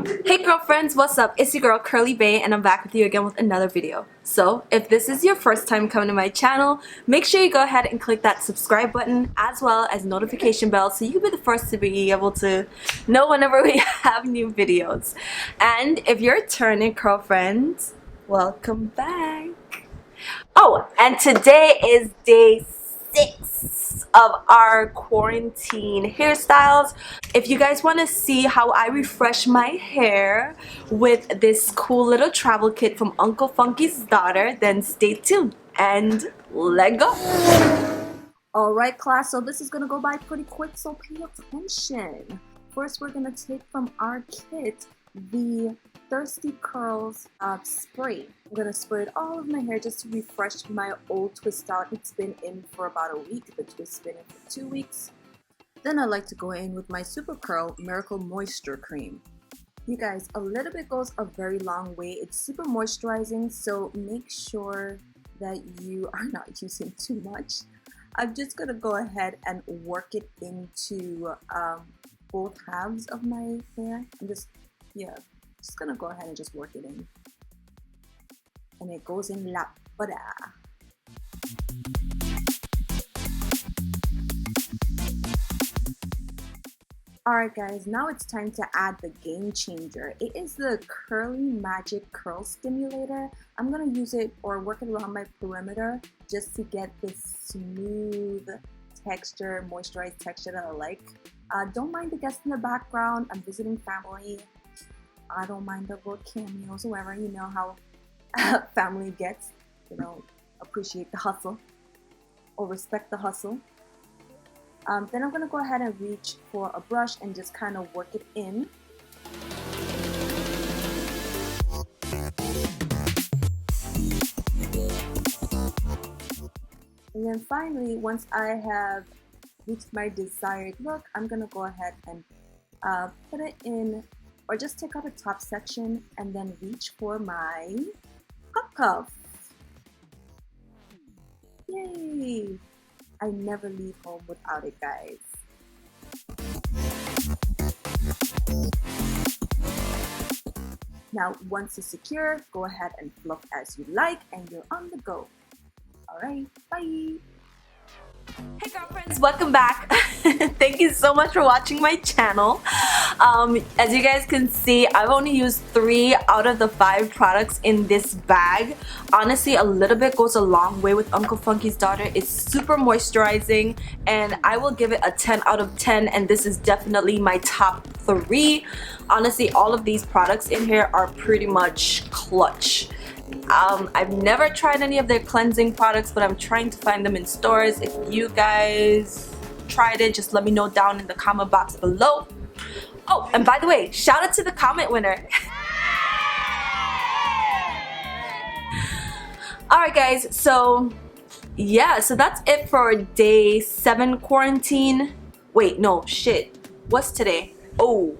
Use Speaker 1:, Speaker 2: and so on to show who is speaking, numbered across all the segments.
Speaker 1: Hey girlfriends, what's up? It's your girl Curly Bay and I'm back with you again with another video. So if this is your first time coming to my channel, make sure you go ahead and click that subscribe button as well as notification bell so you'll be the first to be able to know whenever we have new videos. And if you're returning Curlfrans, welcome back. Oh, and today is day 6 of our quarantine hairstyles. If you guys want to see how I refresh my hair with this cool little travel kit from Uncle Funky's daughter, then stay tuned and let go. Alright class, so this is gonna go by pretty quick, so pay attention. First we're gonna take from our kit the Thirsty Curls spray. I'm gonna spray it all over my hair just to refresh my old twist out. It's been in for about a week. The twist's been in for 2 weeks. Then I like to go in with my Super Curl Miracle Moisture Cream. You guys, a little bit goes a very long way. It's super moisturizing, so make sure that you are not using too much. I'm just gonna go ahead and work it into both halves of my hair. I'm just gonna go ahead and just work it in. And it goes in la pada. Alright guys, now it's time to add the game changer. It is the Curly Magic Curl Stimulator. I'm gonna use it or work it around my perimeter just to get this smooth texture, moisturized texture that I like. Don't mind the guests in the background. I'm visiting family. I don't mind the little cameos, whoever, you know how family gets, you know, appreciate the hustle or respect the hustle. Then I'm gonna go ahead and reach for a brush and just kind of work it in. And then finally, once I have reached my desired look, I'm gonna go ahead and put it in, or just take out the top section and then reach for my cuff. Yay! I never leave home without it, guys. Now, once it's secure, go ahead and fluff as you like and you're on the go. Alright, bye! Hey girlfriends, welcome back. Thank you so much for watching my channel. As you guys can see, I've only used 3 out of the 5 products in this bag. Honestly, a little bit goes a long way with Uncle Funky's daughter. It's super moisturizing and I will give it a 10 out of 10, and this is definitely my top 3. Honestly, all of these products in here are pretty much clutch. I've never tried any of their cleansing products, but I'm trying to find them in stores. If you guys tried it, just let me know down in the comment box below. Oh, and by the way, shout out to the comment winner. Alright guys, so yeah, so that's it for day 7 quarantine. Wait, no, shit. What's today? Oh.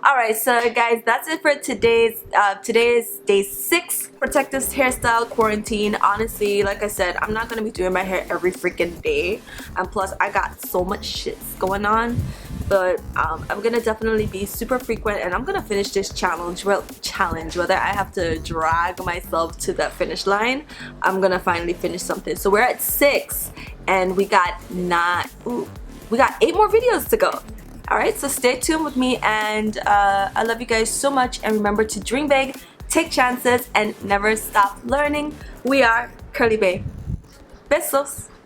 Speaker 1: Alright, so guys, that's it for today is day 6 protective hairstyle quarantine. Honestly, like I said, I'm not gonna be doing my hair every freaking day, and plus I got so much shit going on, but I'm gonna definitely be super frequent, and I'm gonna finish this challenge whether I have to drag myself to the finish line. I'm gonna finally finish something. So we're at 6 and we got 8 more videos to go. Alright, so stay tuned with me, and I love you guys so much, and remember to dream big, take chances, and never stop learning. We are Curly Bay. Besos!